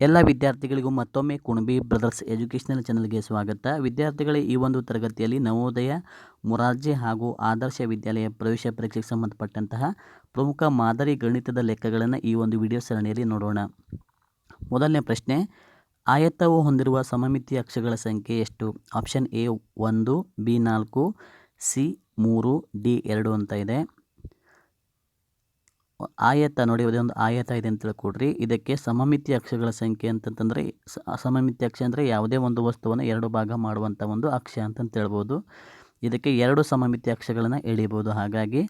ಎಲ್ಲ ವಿದ್ಯಾರ್ಥಿಗಳಿಗೂ ಮತ್ತೊಮ್ಮೆ ಕುಣಬಿ ಬ್ರದರ್ಸ್ ಎಜುಕೇಷನಲ್ ಚಾನಲ್ಗೆ ಸ್ವಾಗತ. ವಿದ್ಯಾರ್ಥಿಗಳೇ, ಈ ಒಂದು ತರಗತಿಯಲ್ಲಿ ನವೋದಯ, ಮೊರಾರ್ಜಿ ಹಾಗೂ ಆದರ್ಶ ವಿದ್ಯಾಲಯ ಪ್ರವೇಶ ಪರೀಕ್ಷೆಗೆ ಸಂಬಂಧಪಟ್ಟಂತಹ ಪ್ರಮುಖ ಮಾದರಿ ಗಣಿತದ ಲೆಕ್ಕಗಳನ್ನು ಈ ಒಂದು ವಿಡಿಯೋ ಸರಣಿಯಲ್ಲಿ ನೋಡೋಣ. ಮೊದಲನೇ ಪ್ರಶ್ನೆ, ಆಯತವು ಹೊಂದಿರುವ ಸಮಮಿತಿ ಅಕ್ಷಗಳ ಸಂಖ್ಯೆ ಎಷ್ಟು? Option A 1, B 4, C 3, D 2 ಅಂತ ಇದೆ. ಆಯತ ನೋಡಿ, ಇದೊಂದು ಆಯತ ಇದೆ ಅಂತ ತಿಳ್ಕೊಡ್ರಿ. ಇದಕ್ಕೆ ಸಮಮಿತಿ ಅಕ್ಷಗಳ ಸಂಖ್ಯೆ ಅಂತಂತಂದರೆ ಸಮಮಿತಿ ಅಕ್ಷ ಅಂದರೆ ಯಾವುದೇ ಒಂದು ವಸ್ತುವನ್ನು ಎರಡು ಭಾಗ ಮಾಡುವಂಥ ಒಂದು ಅಕ್ಷ ಅಂತಂತ ಹೇಳ್ಬೋದು. ಇದಕ್ಕೆ ಎರಡು ಸಮಮಿತಿ ಅಕ್ಷಗಳನ್ನು ಎಳಿಬೋದು. ಹಾಗಾಗಿ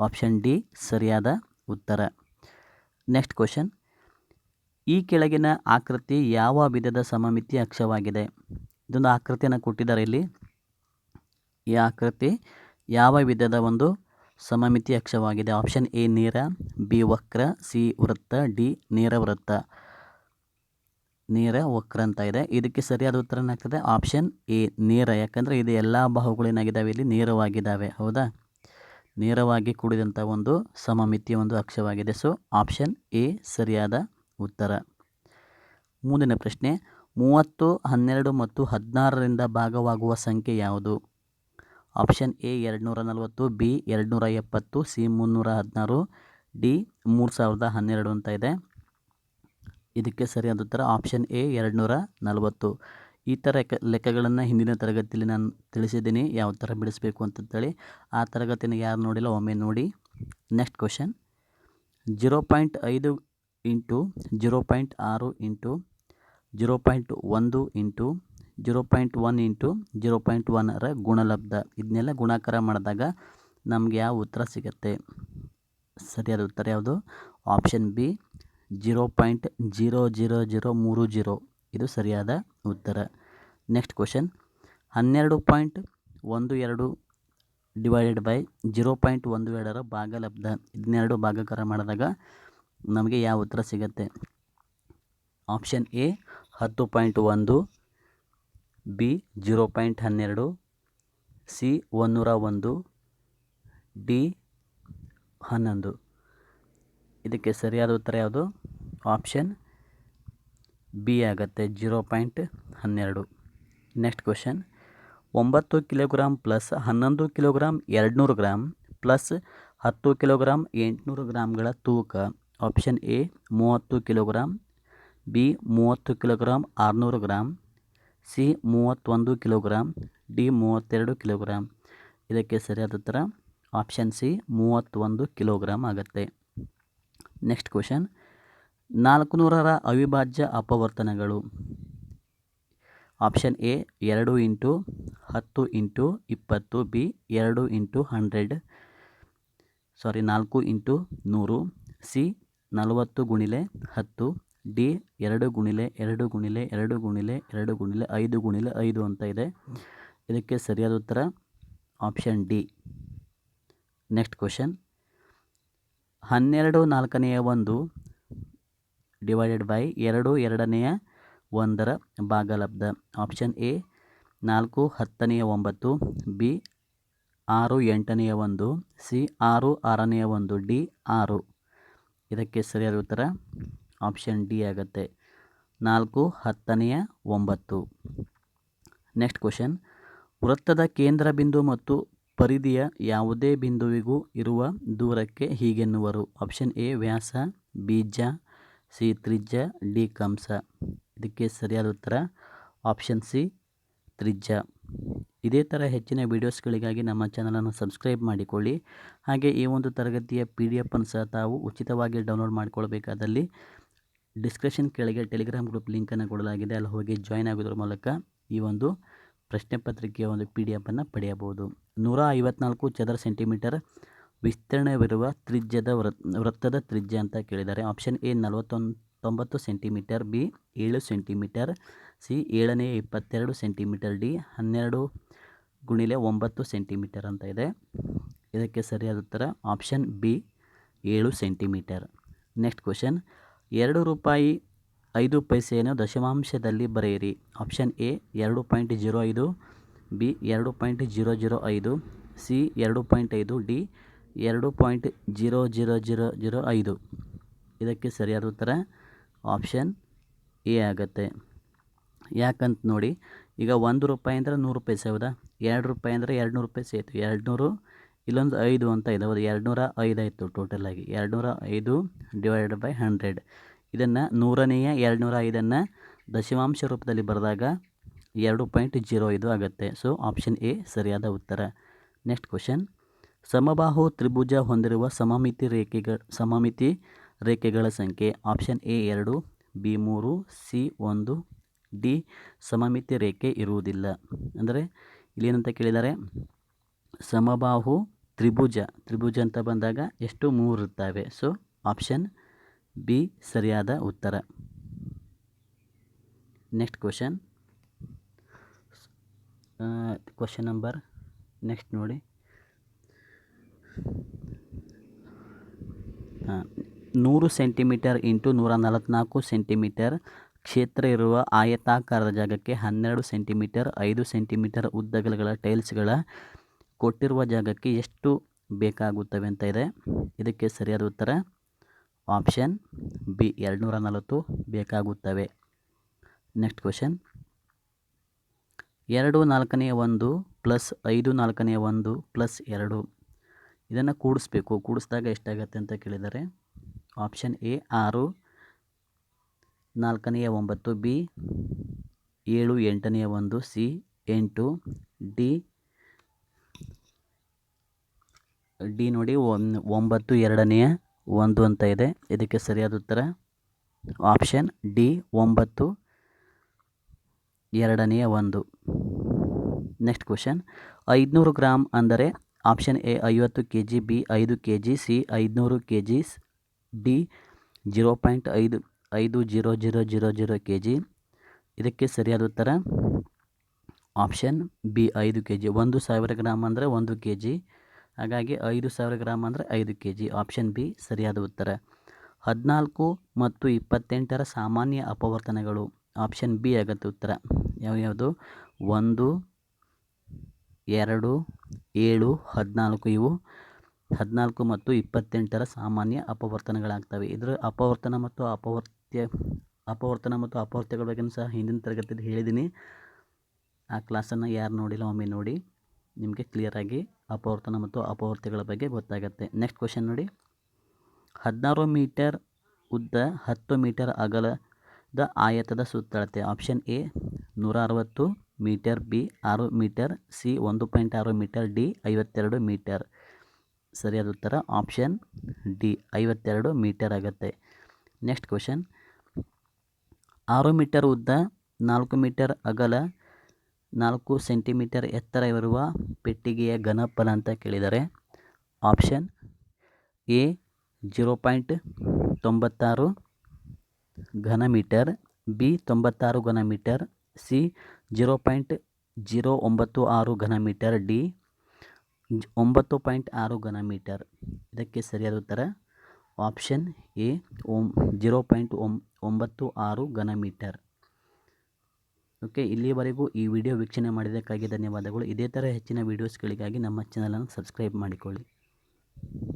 ಆಪ್ಷನ್ ಡಿ ಸರಿಯಾದ ಉತ್ತರ. ನೆಕ್ಸ್ಟ್ ಕ್ವಶನ್, ಈ ಕೆಳಗಿನ ಆಕೃತಿ ಯಾವ ವಿಧದ ಸಮಮಿತಿ ಅಕ್ಷವಾಗಿದೆ? ಇದೊಂದು ಆಕೃತಿಯನ್ನು ಕೊಟ್ಟಿದ್ದಾರೆ ಇಲ್ಲಿ. ಈ ಆಕೃತಿ ಯಾವ ವಿಧದ ಒಂದು ಸಮಮಿತಿ ಅಕ್ಷವಾಗಿದೆ? ಆಪ್ಷನ್ ಎ ನೇರ, ಬಿ ವಕ್ರ, ಸಿ ವೃತ್ತ, ಡಿ ನೇರ ವೃತ್ತ. ನೇರ ವಕ್ರ ಅಂತ ಇದೆ. ಇದಕ್ಕೆ ಸರಿಯಾದ ಉತ್ತರ ಏನಾಗ್ತದೆ? ಆಪ್ಷನ್ ಎ ನೇರ. ಯಾಕಂದರೆ ಇದು ಎಲ್ಲ ಬಾಹುಗಳೇನಾಗಿದ್ದಾವೆ ಇಲ್ಲಿ ನೇರವಾಗಿದ್ದಾವೆ. ಹೌದಾ? ನೇರವಾಗಿ ಕೂಡಿದಂಥ ಒಂದು ಸಮಮಿತಿ ಒಂದು ಅಕ್ಷವಾಗಿದೆ. ಸೊ ಆಪ್ಷನ್ ಎ ಸರಿಯಾದ ಉತ್ತರ. ಮುಂದಿನ ಪ್ರಶ್ನೆ, 30, 12 ಮತ್ತು 16ರಿಂದ ಭಾಗವಾಗುವ ಸಂಖ್ಯೆ ಯಾವುದು? Option A 240, B 270, C 316, D 3012 ಅಂತ ಇದೆ. ಇದಕ್ಕೆ ಸರಿಯಾದ ಉತ್ತರ ಆಪ್ಷನ್ ಎ 240. ಈ ಥರ ಲೆಕ್ಕಗಳನ್ನು ಹಿಂದಿನ ತರಗತಿಯಲ್ಲಿ ನಾನು ತಿಳಿಸಿದ್ದೀನಿ, ಯಾವ ಥರ ಬಿಡಿಸಬೇಕು ಅಂತಂತೇಳಿ. ಆ ತರಗತಿನ ಯಾರು ನೋಡಿಲ್ಲ ಒಮ್ಮೆ ನೋಡಿ. Next question, 0.5 into 0.6 into 0.1 into 0.1 into 0.1ರ ಗುಣಲಬ್ಧ, ಇದನ್ನೆಲ್ಲ ಗುಣಾಕಾರ ಮಾಡಿದಾಗ ನಮಗೆ ಯಾವ ಉತ್ತರ ಸಿಗುತ್ತೆ? ಸರಿಯಾದ ಉತ್ತರ ಯಾವುದು? Option B 0.00030. ಇದು ಸರಿಯಾದ ಉತ್ತರ. ನೆಕ್ಸ್ಟ್ ಕ್ವಶನ್, 12.12 ಡಿವೈಡೆಡ್ ಬೈ 0.12ರ ಭಾಗಲಬ್ಧ, ಇದನ್ನೆರಡು ಭಾಗಾಕಾರ ಮಾಡಿದಾಗ ನಮಗೆ ಯಾವ ಉತ್ತರ ಸಿಗುತ್ತೆ? Option A 10.1, B 0.12, C 101, D 11. ಇದಕ್ಕೆ ಸರಿಯಾದ ಉತ್ತರ ಯಾವುದು? ಆಪ್ಷನ್ ಬಿ ಆಗುತ್ತೆ, 0.12. Next question, 9 kilogram plus 11 kilogram 200 gram plus 10 kilogram 800 ಗ್ರಾಮ್ಗಳ ತೂಕ. Option A 30 kilogram, B 30 kilogram 600 gram, C 31 kilogram, D 32 kilogram. ಇದಕ್ಕೆ ಸರಿಯಾದ ಉತ್ತರ ಆಪ್ಷನ್ ಸಿ 31 ಕಿಲೋಗ್ರಾಮ್ ಆಗುತ್ತೆ. ನೆಕ್ಸ್ಟ್ ಕ್ವಶನ್, 400ರ ಅವಿಭಾಜ್ಯ ಅಪವರ್ತನಗಳು. Option A 2 into 10 into 20, B 2 into 4 into 100, C 40 ಗುಣಿಲೆ 10, D 2 ಗುಣಿಲೆ 2 ಗುಣಿಲೆ 2 ಗುಣಿಲೆ 2 ಗುಣಿಲೆ 5 ಗುಣಿಲೆ 5 ಅಂತ ಇದೆ. ಇದಕ್ಕೆ ಸರಿಯಾದ ಉತ್ತರ ಆಪ್ಷನ್ ಡಿ. ನೆಕ್ಸ್ಟ್ ಕ್ವಶನ್, 12 4ನೇ 1 ಡಿವೈಡೆಡ್ ಬೈ 2 2ನೇ 1ರ ಭಾಗಲಬ್ಧ. ಆಪ್ಷನ್ ಎ 4 10ನೇ 9, ಬಿ 6 8ನೇ 1, ಸಿ 6 6ನೇ 1, ಡಿ 6. ಇದಕ್ಕೆ ಸರಿಯಾದ ಉತ್ತರ ಆಪ್ಷನ್ ಡಿ ಆಗುತ್ತೆ, 4 10ನೇ 9. ನೆಕ್ಸ್ಟ್ ಕ್ವಶನ್, ವೃತ್ತದ ಕೇಂದ್ರ ಬಿಂದು ಮತ್ತು ಪರಿಧಿಯ ಯಾವುದೇ ಬಿಂದುವಿಗೂ ಇರುವ ದೂರಕ್ಕೆ ಹೀಗೆನ್ನುವರು. ಆಪ್ಷನ್ ಎ ವ್ಯಾಸ, ಬಿ ಜ್ಯ, ಸಿ ತ್ರಿಜ್ಯ, ಡಿ ಕಂಸ. ಇದಕ್ಕೆ ಸರಿಯಾದ ಉತ್ತರ ಆಪ್ಷನ್ ಸಿ ತ್ರಿಜ್ಯ. ಇದೇ ಥರ ಹೆಚ್ಚಿನ ವೀಡಿಯೋಸ್ಗಳಿಗಾಗಿ ನಮ್ಮ ಚಾನಲನ್ನು ಸಬ್ಸ್ಕ್ರೈಬ್ ಮಾಡಿಕೊಳ್ಳಿ. ಹಾಗೆ ಈ ಒಂದು ತರಗತಿಯ PDF ಅನ್ನು ಸಹ ತಾವು ಉಚಿತವಾಗಿ ಡೌನ್ಲೋಡ್ ಮಾಡಿಕೊಳ್ಬೇಕಾದಲ್ಲಿ ಡಿಸ್ಕ್ರಿಪ್ಷನ್ ಕೆಳಗೆ ಟೆಲಿಗ್ರಾಮ್ ಗ್ರೂಪ್ ಲಿಂಕನ್ನು ಕೊಡಲಾಗಿದೆ. ಅಲ್ಲಿ ಹೋಗಿ ಜಾಯ್ನ್ ಆಗೋದ್ರ ಮೂಲಕ ಈ ಒಂದು ಪ್ರಶ್ನೆ ಪತ್ರಿಕೆಯ ಒಂದು PDF ಅನ್ನು ಪಡೆಯಬಹುದು. 154 ಚದರ ಸೆಂಟಿಮೀಟರ್ ವಿಸ್ತೀರ್ಣವಿರುವ ತ್ರಿಜ್ಯದ ವೃತ್ತದ ತ್ರಿಜ್ಯ ಅಂತ ಕೇಳಿದ್ದಾರೆ. Option A 49 centimetre, B 7 centimetre, C 7ನೇ 22 ಸೆಂಟಿಮೀಟರ್, ಡಿ 12 ಗುಣಿಲೆ 9 ಸೆಂಟಿಮೀಟರ್ ಅಂತ ಇದೆ. ಇದಕ್ಕೆ ಸರಿಯಾದ ಉತ್ತರ option B 7 centimetre. Next question, 2 ರೂಪಾಯಿ 5 ಪೈಸೆಯನ್ನು ದಶಮಾಂಶದಲ್ಲಿ ಬರೆಯಿರಿ. Option A 2.05, B 2.0005, C 2.5, D 2.00005. ಇದಕ್ಕೆ ಸರಿಯಾದ ಉತ್ತರ ಆಪ್ಷನ್ ಎ ಆಗುತ್ತೆ. ಯಾಕಂತ ನೋಡಿ, ಈಗ 1 ರೂಪಾಯಿ ಅಂದರೆ 100 ರೂಪಾಯಿ ಹೌದಾ, 2 ರೂಪಾಯಿ ಅಂದರೆ 200 ರೂಪಾಯಿ ಸೇರಿತು. 200 ಇಲ್ಲೊಂದು 5 ಅಂತ ಇದೆ, ಹೌದು 205 ಆಯಿತು ಟೋಟಲಾಗಿ. 205 ಡಿವೈಡೆಡ್ ಬೈ 100. ಇದನ್ನು 100ನೇಯ 205 ದಶಮಾಂಶ ರೂಪದಲ್ಲಿ ಬರೆದಾಗ 2.05 ಆಗುತ್ತೆ. ಸೊ ಆಪ್ಷನ್ ಎ ಸರಿಯಾದ ಉತ್ತರ. ನೆಕ್ಸ್ಟ್ ಕ್ವಶನ್, ಸಮಬಾಹು ತ್ರಿಭುಜ ಹೊಂದಿರುವ ಸಮಮಿತಿ ರೇಖೆಗಳ ಸಂಖ್ಯೆ. Option A 2, B 3, C 1, D ಸಮಮಿತಿ ರೇಖೆ ಇರುವುದಿಲ್ಲ. ಅಂದರೆ ಇಲ್ಲೇನಂತ ಕೇಳಿದ್ದಾರೆ, ಸಮಬಾಹು ತ್ರಿಭುಜ ಅಂತ ಬಂದಾಗ ಎಷ್ಟು 3 ಇರ್ತವೆ. ಸೊ ಆಪ್ಷನ್ ಬಿ ಸರಿಯಾದ ಉತ್ತರ. ನೆಕ್ಸ್ಟ್ ಕ್ವಶನ್ ನಂಬರ್ ನೆಕ್ಸ್ಟ್ ನೋಡಿ, 100 ಸೆಂಟಿಮೀಟರ್ ಇಂಟು 144 ಸೆಂಟಿಮೀಟರ್ ಕ್ಷೇತ್ರ ಇರುವ ಆಯತಾಕಾರದ ಜಾಗಕ್ಕೆ 12 ಸೆಂಟಿಮೀಟರ್ 5 ಸೆಂಟಿಮೀಟರ್ ಉದ್ದಗಲಗಳ ಟೈಲ್ಸ್ಗಳ ಕೊಟ್ಟಿರುವ ಜಾಗಕ್ಕೆ ಎಷ್ಟು ಬೇಕಾಗುತ್ತವೆ ಅಂತ ಇದೆ. ಇದಕ್ಕೆ ಸರಿಯಾದ ಉತ್ತರ ಆಪ್ಷನ್ ಬಿ 240 ಬೇಕಾಗುತ್ತವೆ. ನೆಕ್ಸ್ಟ್ ಕ್ವಶನ್, 2 4ನೇ 1 ಪ್ಲಸ್ 5 4ನೇ 1 ಪ್ಲಸ್ 2 ಇದನ್ನು ಕೂಡಿಸಿದಾಗ ಎಷ್ಟಾಗತ್ತೆ ಅಂತ ಕೇಳಿದ್ದಾರೆ. ಆಪ್ಷನ್ ಎ 6 4ನೇ 9, ಬಿ 7 8ನೇ 1, ಸಿ 8, ಡಿ ನೋಡಿ 9 2ನೇ 1 ಅಂತ ಇದೆ. ಇದಕ್ಕೆ ಸರಿಯಾದ ಉತ್ತರ ಆಪ್ಷನ್ ಡಿ 9 2ನೇ 1. ನೆಕ್ಸ್ಟ್ ಕ್ವಶನ್, 500 ಗ್ರಾಮ್ ಅಂದರೆ option A 50 kg, B 5 kg, C 500 kg, D 0.5000 kg. ಇದಕ್ಕೆ ಸರಿಯಾದ ಉತ್ತರ ಆಪ್ಷನ್ ಬಿ 5 kg. 1000 ಗ್ರಾಮ್ ಅಂದರೆ 1 kg, ಹಾಗಾಗಿ 5000 ಗ್ರಾಮ್ ಅಂದರೆ 5 kg. ಆಪ್ಷನ್ ಬಿ ಸರಿಯಾದ ಉತ್ತರ. 14 ಮತ್ತು 28ರ ಸಾಮಾನ್ಯ ಅಪವರ್ತನಗಳು. ಆಪ್ಷನ್ ಬಿ ಆಗುತ್ತೆ ಉತ್ತರ. ಯಾವ್ಯಾವುದು? 1, 2, 7, 14 ಇವು 14 ಮತ್ತು 28ರ ಸಾಮಾನ್ಯ ಅಪವರ್ತನಗಳಾಗ್ತವೆ. ಇದರ ಅಪವರ್ತನ ಮತ್ತು ಅಪವರ್ತ್ಯಗಳ ಬಗ್ಗೆ ಸಹ ಹಿಂದಿನ ತರಗತಿಯಲ್ಲಿ ಹೇಳಿದ್ದೀನಿ. ಆ ಕ್ಲಾಸನ್ನು ಯಾರು ನೋಡಿಲ್ಲ ಒಮ್ಮೆ ನೋಡಿ, ನಿಮಗೆ ಕ್ಲಿಯರಾಗಿ ಅಪವರ್ತನ ಮತ್ತು ಅಪವರ್ತ್ಯಗಳ ಬಗ್ಗೆ ಗೊತ್ತಾಗುತ್ತೆ. ನೆಕ್ಸ್ಟ್ ಕ್ವಶನ್ ನೋಡಿ, 16 ಮೀಟರ್ ಉದ್ದ 10 ಮೀಟರ್ ಅಗಲದ ಆಯತದ ಸುತ್ತಳತೆ. Option A 160 metre, B 6 metre, C 1.6 metre, D 52 metre. ಸರಿಯಾದ ಉತ್ತರ ಆಪ್ಷನ್ ಡಿ 52 ಮೀಟರ್ ಆಗುತ್ತೆ. ನೆಕ್ಸ್ಟ್ ಕ್ವಶನ್, 6 ಮೀಟರ್ ಉದ್ದ 4 ಮೀಟರ್ ಅಗಲ 4 ಸೆಂಟಿಮೀಟರ್ ಎತ್ತರವಿರುವ ಪೆಟ್ಟಿಗೆಯ ಘನಫಲ ಅಂತ ಕೇಳಿದರೆ. ಆಪ್ಷನ್ ಎ 0.96 ಘನಮೀಟರ್, ಬಿ 96 ಘನಮೀಟರ್, ಸಿ 0.096 ಘನಮೀಟರ್, ಡಿ 9.6 ಘನಮೀಟರ್. ಇದಕ್ಕೆ ಸರಿಯಾದ ಉತ್ತರ ಆಪ್ಷನ್ ಎ 0.96 ಘನಮೀಟರ್. ಓಕೆ, ಇಲ್ಲಿವರೆಗೂ ಈ ವಿಡಿಯೋ ವೀಕ್ಷಣೆ ಮಾಡಿದ್ದಕ್ಕಾಗಿ ಧನ್ಯವಾದಗಳು. ಇದೇ ಥರ ಹೆಚ್ಚಿನ ವೀಡಿಯೋಸ್ಗಳಿಗಾಗಿ ನಮ್ಮ ಚಾನಲನ್ನು ಸಬ್ಸ್ಕ್ರೈಬ್ ಮಾಡಿಕೊಳ್ಳಿ.